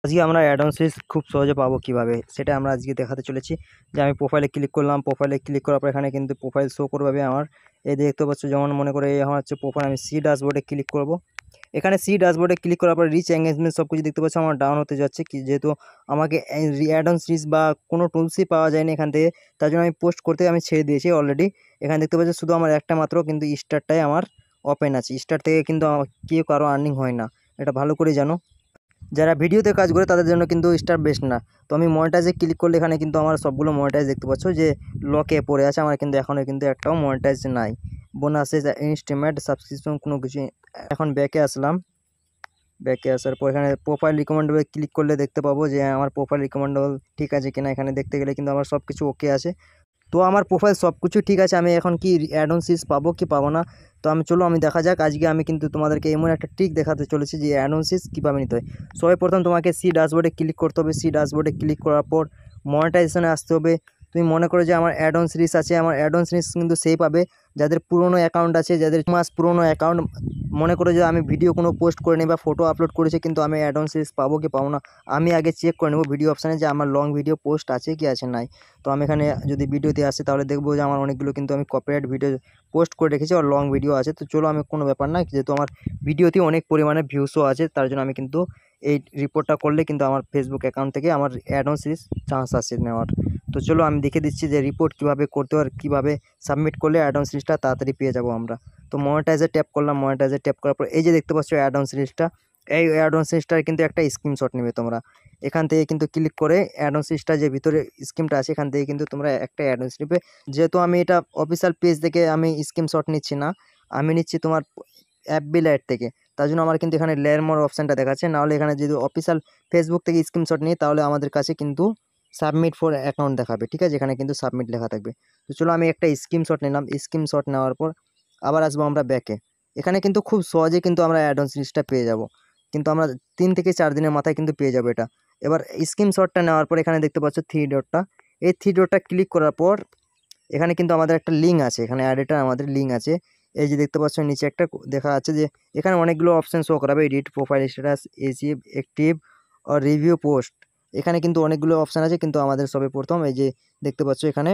আজকে আমরা add on series খুব সহজে পাবো কিভাবে সেটা আমরা আজকে দেখাতে চলেছি। যে আমি প্রোফাইলে ক্লিক করলাম, প্রোফাইলে ক্লিক করার পর এখানে কিন্তু প্রোফাইল শো করবে আমার। এই দেখতে পাচ্ছ, যেমন মনে করে এই আমার হচ্ছে প্রোফাইল, আমি সি ড্যাশবোর্ডে ক্লিক করব। এখানে সি ড্যাশবোর্ডে ক্লিক করার পর রিচ এঙ্গেজমেন্ট সব কিছু দেখতে পাচ্ছ আমার ডাউন হতে যাচ্ছে, কি যেহেতু আমাকে অ্যাড অন সিরিজ বা কোনো টুলসই পাওয়া যায়নি এখান থেকে, তার জন্য আমি পোস্ট করতে আমি ছেড়ে দিয়েছি অলরেডি। এখানে দেখতে পাচ্ছ শুধু আমার একটা মাত্র কিন্তু স্টারটাই আমার ওপেন আছে। স্টার থেকে কিন্তু কেউ কারো আর্নিং হয় না, এটা ভালো করে জানো। যারা ভিডিওতে কাজ করে তাদের জন্য কিন্তু স্টার বেস্ট না। তো আমি মনিটাইজে ক্লিক করলে এখানে কিন্তু আমার সবগুলো মনিটাইজ দেখতে পাচ্ছ যে লকে পড়ে আছে, আমার কিন্তু এখনও কিন্তু একটাও মনিটাইজ নাই। বোনাসেস, ইনস্ট্রিমেন্ট, সাবস্ক্রিপশন কোনো কিছু। এখন ব্যাকে আসলাম, ব্যাকে আসার পর এখানে প্রোফাইল রিকমেন্ডেবল ক্লিক করলে দেখতে পাবো যে আমার প্রোফাইল রিকমেন্ডেবল ঠিক আছে কিনা। এখানে দেখতে গেলে কিন্তু আমার সব কিছু ওকে আছে। তো আমার প্রোফাইল সব কিছু ঠিক আছে, আমি এখন কি অ্যাড অন সিরিজ পাবো কি পাবো না। তো আমি দেখা যাক। আজকে আমি কিন্তু তোমাদেরকে এমন একটা ট্রিক দেখাতে চলেছি যে অ্যাড অন সিরিজ কীভাবে নিতে হয়। সবাই প্রথম তোমাকে সি ড্যাশবোর্ডে ক্লিক করতে হবে। সি ড্যাশবোর্ডে ক্লিক করার পর মনিটাইজেশনে আসতে হবে। তুমি মনে করো যে আমার অ্যাড অন সিরিজ আছে, আমার অ্যাড অন সিরিজ কিন্তু সেই পাবে যাদের পুরনো অ্যাকাউন্ট আছে, যাদের মাস পুরনো অ্যাকাউন্ট। মনে করো যে আমি ভিডিও কোনো পোস্ট করে নিই বা ফটো আপলোড করেছি, কিন্তু আমি অ্যাড অন সিরিজ পাবো কি পাবো না আমি আগে চেক করে নেবো ভিডিও অপশানে যে আমার লং ভিডিও পোস্ট আছে কি আছে নাই। তো আমি এখানে যদি ভিডিওতে আসে তাহলে দেখবো যে আমার অনেকগুলো কিন্তু আমি কপিরাইট ভিডিও পোস্ট করে রেখেছি আর লং ভিডিও আছে। তো চলো, আমি কোনো ব্যাপার না, যেহেতু আমার ভিডিওতে অনেক পরিমাণে ভিউসও আছে, তার জন্য আমি কিন্তু এই রিপোর্টটা করলে কিন্তু আমার ফেসবুক অ্যাকাউন্ট থেকে আমার অ্যাড অন সিরিজ চান্স আছে নেওয়ার। তো চলো আমি দেখে দিচ্ছি যে রিপোর্ট কীভাবে করতে হয় আর কীভাবে সাবমিট করলে অ্যাড অন সিরিজটা তাড়াতাড়ি পেয়ে যাবো আমরা। তো মনিটাইজে ট্যাপ করলাম, মনিটাইজে ট্যাপ করার পর এই যে দেখতে পাচ্ছ অ্যাড অন সিরিজটা, এই অ্যাড অন সিরিজটার কিন্তু একটা স্ক্রিনশট নেবে তোমরা। এখান থেকে কিন্তু ক্লিক করে অ্যাড অন সিরিজটা যে ভিতরে স্কিমটা আছে এখান থেকে কিন্তু তোমরা একটা অ্যাড অন সিরিজে, যেহেতু আমি এটা অফিসিয়াল পেজ থেকে আমি স্ক্রিনশট নিচ্ছি না, আমি নিচ্ছি তোমার FB লাইট থেকে, তার জন্য আমার কিন্তু এখানে লেয়ার মোর অপশানটা দেখাচ্ছে। নাহলে এখানে যদি অফিসিয়াল ফেসবুক থেকে স্ক্রিনশট নিই তাহলে আমাদের কাছে কিন্তু সাবমিট ফর অ্যাকাউন্ট দেখাবে, ঠিক আছে, এখানে কিন্তু সাবমিট লেখা থাকবে। তো চলো আমি একটা স্ক্রিনশট নিলাম। স্ক্রিনশট নেওয়ার পর আবার আসবো আমরা ব্যাকে। এখানে কিন্তু খুব সহজে কিন্তু আমরা অ্যাড অন সিরিজটা পেয়ে যাব, কিন্তু আমরা 3 থেকে 4 দিনের মাথায় কিন্তু পেয়ে যাবো এটা। এবার স্ক্রিনশটটা নেওয়ার পর এখানে দেখতে পাচ্ছ থ্রি ডটটা, এই থ্রি ডটটা ক্লিক করার পর এখানে কিন্তু আমাদের একটা লিঙ্ক আছে, এখানে অ্যাডেটা আমাদের লিঙ্ক আছে। এই যে দেখতে পাচ্ছ নিচে একটা দেখা আছে যে এখানে অনেকগুলো অপশান শো করাবে, এডিট, প্রোফাইল স্ট্যাটাস, এসিভ, অ্যাক্টিভ আর রিভিউ পোস্ট। এখানে কিন্তু অনেকগুলো অপশান আছে, কিন্তু আমাদের সবে প্রথম এই যে দেখতে পাচ্ছ এখানে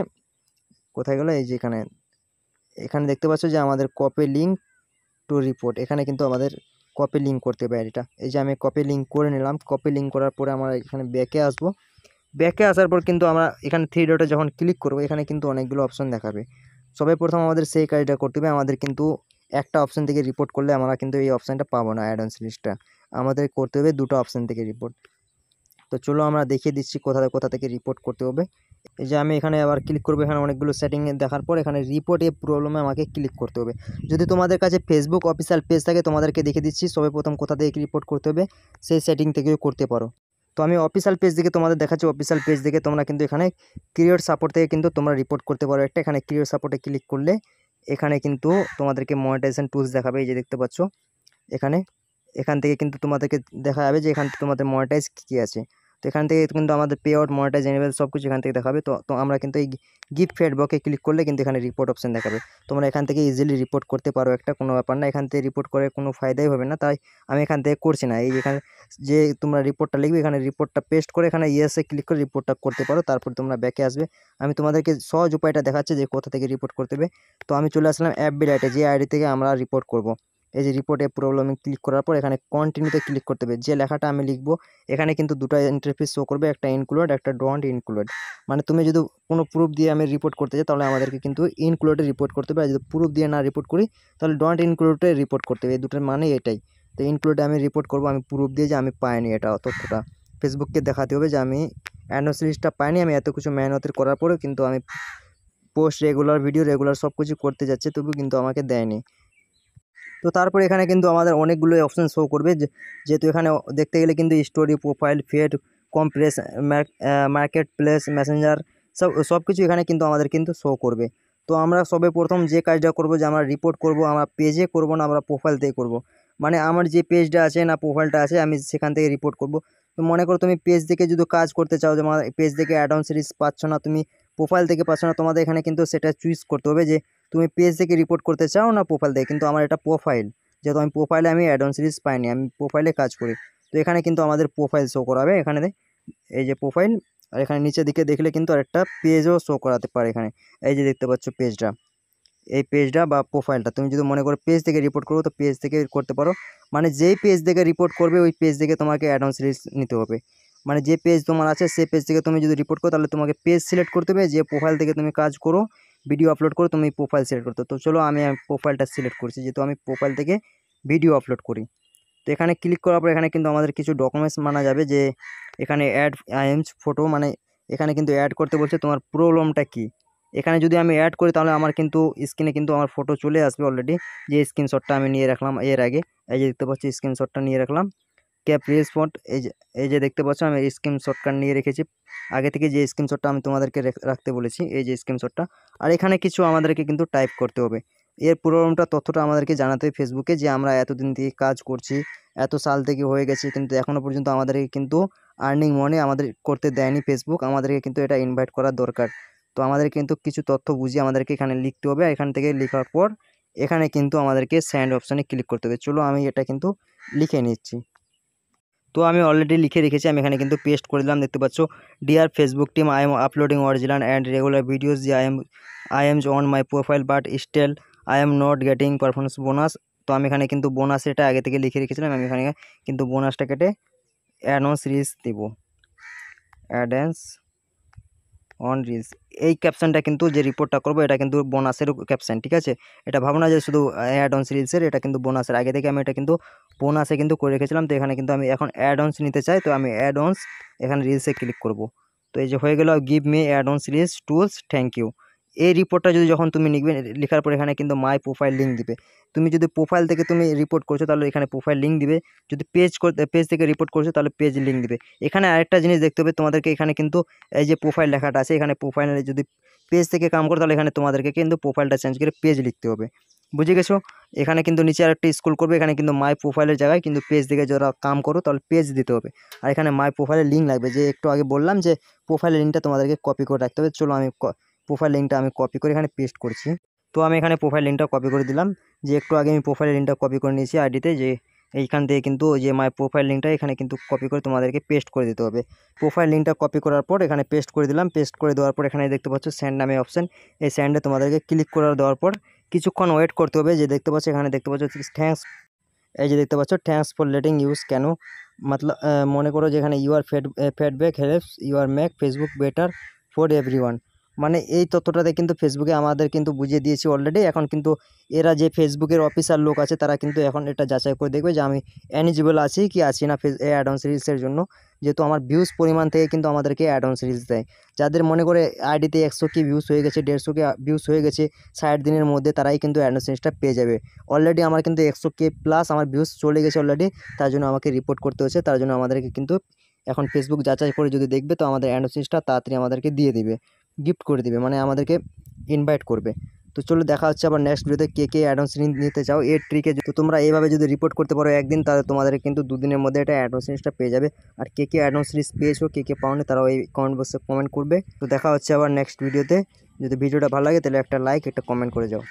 কোথায় গেলো, এই যে এখানে এখানে দেখতে পাচ্ছ যে আমাদের কপি লিঙ্ক টু রিপোর্ট, এখানে কিন্তু আমাদের কপি লিঙ্ক করতে হবে এটা। এই যে আমি কপি লিঙ্ক করে নিলাম। কপি লিঙ্ক করার পরে আমরা এখানে ব্যাকে আসবো। ব্যাকে আসার পর কিন্তু আমরা এখানে থ্রি ডটে যখন ক্লিক করবো এখানে কিন্তু অনেকগুলো অপশন দেখাবে। সবাই প্রথম আমাদের সেই কাজটা করতে হবে। আমাদের কিন্তু একটা অপশন থেকে রিপোর্ট করলে আমরা কিন্তু এই অপশানটা পাবো না, অ্যাড অন সিরিজটা। আমাদের করতে হবে দুটো অপশান থেকে রিপোর্ট। তো চলো আমরা দেখিয়ে দিচ্ছি কোথা থেকে রিপোর্ট করতে হবে। এই যে আমি এখানে আবার ক্লিক করবো, এখানে অনেকগুলো সেটিং দেখার পর এখানে রিপোর্ট এ প্রবলেমে আমাকে ক্লিক করতে হবে। যদি তোমাদের কাছে ফেসবুক অফিসিয়াল পেজ থাকে তোমাদেরকে দেখিয়ে দিচ্ছি সবাই প্রথম কোথা থেকে রিপোর্ট করতে হবে, সেই সেটিং থেকেও করতে পারো। তো আমি অফিসিয়াল পেজ থেকে তোমাদের দেখাচ্ছি। অফিসিয়াল পেজ থেকে তোমরা কিন্তু এখানে ক্রিয়েট সাপোর্ট থেকে কিন্তু তোমরা রিপোর্ট করতে পারো একটা। এখানে ক্রিয়েট সাপোর্টে ক্লিক করলে এখানে কিন্তু তোমাদেরকে মনিটাইজেশন টুলস দেখাবে, এই যে দেখতে পাচ্ছ এখানে। এখান থেকে কিন্তু তোমাদেরকে দেখা যাবে যে এখান থেকে তোমাদের মনিটাইজ কী আছে। তো এখান থেকে কিন্তু আমাদের পে আউট, মনিটাইজ, এনেবল সব কিছু এখান থেকে দেখাবে। তো আমরা কিন্তু এই গিফট ফিডব্যাকে ক্লিক করলে কিন্তু এখানে রিপোর্ট অপশন দেখাবে। তোমরা এখান থেকে ইজিলি রিপোর্ট করতে পারো একটা, কোনো ব্যাপার না। এখান থেকে রিপোর্ট করে কোনো ফায়দাই হবে না, তাই আমি এখান থেকে করছি না। এই এখানে যে তোমরা রিপোর্টটা লিখবে এখানে রিপোর্টটা পেস্ট করে এখানে ইয়েসে ক্লিক করে রিপোর্টটা করতে পারো। তারপর তোমরা ব্যাকে আসবে। আমি তোমাদেরকে সহজ উপায়টা দেখাচ্ছি যে কোথা থেকে রিপোর্ট করতে হবে। তো আমি চলে আসলাম FB লাইটে, যে আইডি থেকে আমরা রিপোর্ট করব। এই যে রিপোর্টে প্রবলেমে ক্লিক করার পর এখানে কন্টিনিউতে ক্লিক করতে হবে। যে লেখাটা আমি লিখবো এখানে কিন্তু দুটো ইন্টারফেস শো করবে, একটা ইনক্লুড, একটা ডোন্ট ইনক্লুড। মানে তুমি যদি কোনো প্রুফ দিয়ে আমি রিপোর্ট করতে চাই তাহলে আমাদেরকে কিন্তু ইনক্লুডে রিপোর্ট করতে হবে, আর যদি প্রুফ দিয়ে না রিপোর্ট করি তাহলে ডোন্ট ইনক্লুডে রিপোর্ট করতে হবে। এই দুটোর মানে এটাই। তো ইনক্লুডে আমি রিপোর্ট করব, আমি প্রুফ দিয়ে যে আমি পাইনি এটা তথ্যটা ফেসবুককে দেখাতে হবে যে আমি অ্যানোসিলিসটা পাইনি। আমি এত কিছু মেহনতের করার পরেও কিন্তু আমি পোস্ট রেগুলার, ভিডিও রেগুলার সব কিছু করতে যাচ্ছি, তবু কিন্তু আমাকে দেয়নি। তো তারপরে এখানে কিন্তু আমাদের অনেকগুলো অপশান শো করবে, যেহেতু এখানে দেখতে গেলে কিন্তু story, profile, feed, compress, market place, Messenger সব কিছু এখানে কিন্তু আমাদের কিন্তু শো করবে। তো আমরা সবে প্রথম যে কাজটা করব যে আমরা রিপোর্ট করব, আমরা পেজে করব না, আমরা প্রোফাইল থেকে করব। মানে আমার যে পেজটা আছে না প্রোফাইলটা আছে আমি সেখান থেকে রিপোর্ট করব। তো মনে করো তুমি পেজ থেকে যদি কাজ করতে চাও, যে আমার পেজ থেকে অ্যাড অন সিরিজ পাচ্ছ না, তুমি প্রোফাইল থেকে পাচ্ছ না, তোমাদের এখানে কিন্তু সেটা চুজ করতে হবে যে তুমি পেজ থেকে রিপোর্ট করতে চাও না প্রোফাইল থেকে। কিন্তু আমার এটা প্রোফাইল, যেহেতু আমি প্রোফাইলে আমি অ্যাড অন সিরিজ পাইনি, আমি প্রোফাইলে কাজ করি। তো এখানে কিন্তু আমাদের প্রোফাইল শো করাবে, এখানে এই যে প্রোফাইল, আর এখানে নিচের দিকে দেখলে কিন্তু আরেকটা পেজও শো করাতে পারে। এখানে এই যে দেখতে পাচ্ছ পেজটা, এই পেজটা বা প্রোফাইলটা তুমি যদি মনে করো পেজ থেকে রিপোর্ট করবো তো পেজ থেকে করতে পারো। মানে যেই পেজ থেকে রিপোর্ট করবে ওই পেজ থেকে তোমাকে অ্যাড অন সিরিজ নিতে হবে। মানে যে পেজ তোমার আছে সেই পেজ থেকে তুমি যদি রিপোর্ট করো তাহলে তোমাকে পেজ সিলেক্ট করতে হবে, যে প্রোফাইল থেকে তুমি কাজ করো ভিডিও আপলোড করো তুমি প্রোফাইল সিলেক্ট করতে। তো চলো আমি প্রোফাইলটা সিলেক্ট করছি, যেহেতু আমি প্রোফাইল থেকে ভিডিও আপলোড করি। তো এখানে ক্লিক করার পর এখানে কিন্তু আমাদের কিছু ডকুমেন্টস মানা যাবে, যে এখানে অ্যাড আইএমস ফটো, মানে এখানে কিন্তু অ্যাড করতে বলছে তোমার প্রবলেমটা কি। এখানে যদি আমি অ্যাড করি তাহলে আমার কিন্তু স্ক্রিনে কিন্তু আমার ফটো চলে আসবে অলরেডি, যে স্ক্রিনশটটা আমি নিয়ে রাখলাম এর আগে। এই যে দেখতে পাচ্ছি স্ক্রিনশটটা নিয়ে রাখলাম, ক্যাপ রেসপন্ড, এই যে দেখতে পাচ্ছ আমি স্ক্রিনশটটা নিয়ে রেখেছি আগে থেকে, যে স্ক্রিনশটটা আমি তোমাদেরকে রাখতে বলেছি, এই যে স্ক্রিনশটটা। আর এখানে কিছু আমাদেরকে কিন্তু টাইপ করতে হবে, এর পুরোটা তথ্যটা আমাদেরকে জানাতে হবে ফেসবুকে, যে আমরা এতদিন থেকে কাজ করছি, এত সাল থেকে হয়ে গেছে, কিন্তু এখনও পর্যন্ত আমাদেরকে কিন্তু আর্নিং মনে আমাদের করতে দেয়নি ফেসবুক, আমাদেরকে কিন্তু এটা ইনভাইট করার দরকার। তো আমাদের কিন্তু কিছু তথ্য বুঝিয়ে আমাদেরকে এখানে লিখতে হবে। এখান থেকে লেখার পর এখানে কিন্তু আমাদেরকে সেন্ড অপশানে ক্লিক করতে হবে। চলো আমি এটা কিন্তু লিখে নিচ্ছি। তো আমি অলরেডি লিখে রেখেছি, আমি এখানে কিন্তু পেস্ট করে দিলাম। দেখতে পাচ্ছ, dear Facebook team, I am uploading original and regular videos, যে I am on my profile but still I am not getting performance bonus. তো আমি এখানে কিন্তু বোনাস এটা আগে থেকে লিখে রেখেছিলাম, আমি এখানে কিন্তু বোনাসটা কেটে অ্যাডভান্স রিলস দেবো, অ্যাডভান্স অন রিলস। এই ক্যাপশনটা কিন্তু যে রিপোর্টটা করবো এটা কিন্তু বোনাসের ক্যাপশন, ঠিক আছে। এটা ভাবো না যে শুধু অ্যাড অনস রিলসের, এটা কিন্তু বোনাসের। আগে থেকে আমি এটা কিন্তু বোনাসে কিন্তু করে রেখেছিলাম। তো এখানে কিন্তু আমি এখন অ্যাড অনস নিতে চাই, তো আমি অ্যাড অনস এখানে রিলসে ক্লিক করব। তো এই যে হয়ে গেল, give me add ons reels tools, thank you. এই রিপোর্টটা যদি যখন তুমি লিখবে, লেখার পর এখানে কিন্তু মাই প্রোফাইল লিঙ্ক দিবে। তুমি যদি প্রোফাইল থেকে তুমি রিপোর্ট করছো তাহলে এখানে প্রোফাইল লিঙ্ক দিবে, যদি পেজ থেকে রিপোর্ট করছো তাহলে পেজ লিঙ্ক দিবে। এখানে আরেকটা জিনিস দেখতে হবে তোমাদেরকে, এখানে কিন্তু এই যে প্রোফাইল লেখাটা আছে, এখানে প্রোফাইলে যদি পেজ থেকে কাম করো তাহলে এখানে তোমাদেরকে কিন্তু প্রোফাইলটা চেঞ্জ করে পেজ লিখতে হবে, বুঝে গেছো। এখানে কিন্তু নিচে আরেকটা স্ক্রল করবে, এখানে কিন্তু মাই প্রোফাইলের জায়গায় কিন্তু পেজ থেকে যারা কাম করো তাহলে পেজ দিতে হবে। আর এখানে মাই প্রোফাইলের লিঙ্ক লাগবে, যে একটু আগে বললাম যে প্রোফাইলের লিঙ্কটা তোমাদেরকে কপি করে রাখতে হবে। চলো আমি প্রোফাইল লিঙ্কটা আমি কপি করে এখানে পেস্ট করছি। তো আমি এখানে প্রোফাইল লিঙ্কটা কপি করে দিলাম, যে একটু আগে আমি প্রোফাইল লিঙ্কটা কপি করে নিয়েছি আইডিতে, যে এইখান থেকে কিন্তু ওই যে মাই প্রোফাইল লিঙ্কটা এখানে কিন্তু কপি করে তোমাদেরকে পেস্ট করে দিতে হবে। প্রোফাইল লিঙ্কটা কপি করার পর এখানে পেস্ট করে দিলাম, পেস্ট করে দেওয়ার পর এখানে দেখতে পাচ্ছ সেন্ড নামে অপশান, এই সেন্ডে তোমাদেরকে ক্লিক করে দেওয়ার পর কিছুক্ষণ ওয়েট করতে হবে। যে দেখতে পাচ্ছ এখানে দেখতে পাচ্ছ থ্যাঙ্কস, এই যে দেখতে পাচ্ছ থ্যাঙ্কস ফর লেটিং ইউজ, কেন মতলব মনে করো যে এখানে your feedback helps your make Facebook better for everyone. মানে এই তথ্যটাতে কিন্তু ফেসবুকে আমাদের কিন্তু বুঝিয়ে দিয়েছি অলরেডি। এখন কিন্তু এরা যে ফেসবুকের অফিসার লোক আছে তারা কিন্তু এখন এটা যাচাই করে দেখবে যে আমি এলিজিবল আছি কি আছি না অ্যাড অন সিরিজের জন্য, যেহেতু আমার ভিউজ পরিমাণ থেকে কিন্তু আমাদেরকে অ্যাড অন সিরিজ দেয়। যাদের মনে করে আইডিতে 100 কি ভিউজ হয়ে গেছে, 150 কে ভিউজ হয়ে গেছে 60 দিনের মধ্যে, তারাই কিন্তু অ্যাড অন সিরিজটা পেয়ে যাবে। অলরেডি আমার কিন্তু 100K প্লাস আমার ভিউজ চলে গেছে অলরেডি, তার জন্য আমাকে রিপোর্ট করতে হচ্ছে। তার জন্য আমাদেরকে কিন্তু এখন ফেসবুক যাচাই করে যদি দেখবে তো আমাদের অ্যাড অন সিরিজটা তাড়াতাড়ি আমাদেরকে দিয়ে দিবে, গিফট করে দিবে, মানে আমাদেরকে ইনভাইট করবে। তো চলো দেখা হচ্ছে আবার নেক্সট ভিডিওতে। কে অ্যাড অন সিরিজ নিতে চাও এর ট্রিকে, তো তোমরা এইভাবে যদি রিপোর্ট করতে পারো একদিন, তাহলে তোমাদের কিন্তু 2 দিনের মধ্যে এটা অ্যাড অন সিরিজটা পেয়ে যাবে। আর কে অ্যাড অন সিরিজ পেয়েছো, কে পাওনি, তারাও এই কমেন্ট বক্সে কমেন্ট করবে। তো দেখা হচ্ছে আবার নেক্সট ভিডিওতে। যদি ভিডিওটা ভালো লাগে তাহলে একটা লাইক একটা কমেন্ট করে যাও।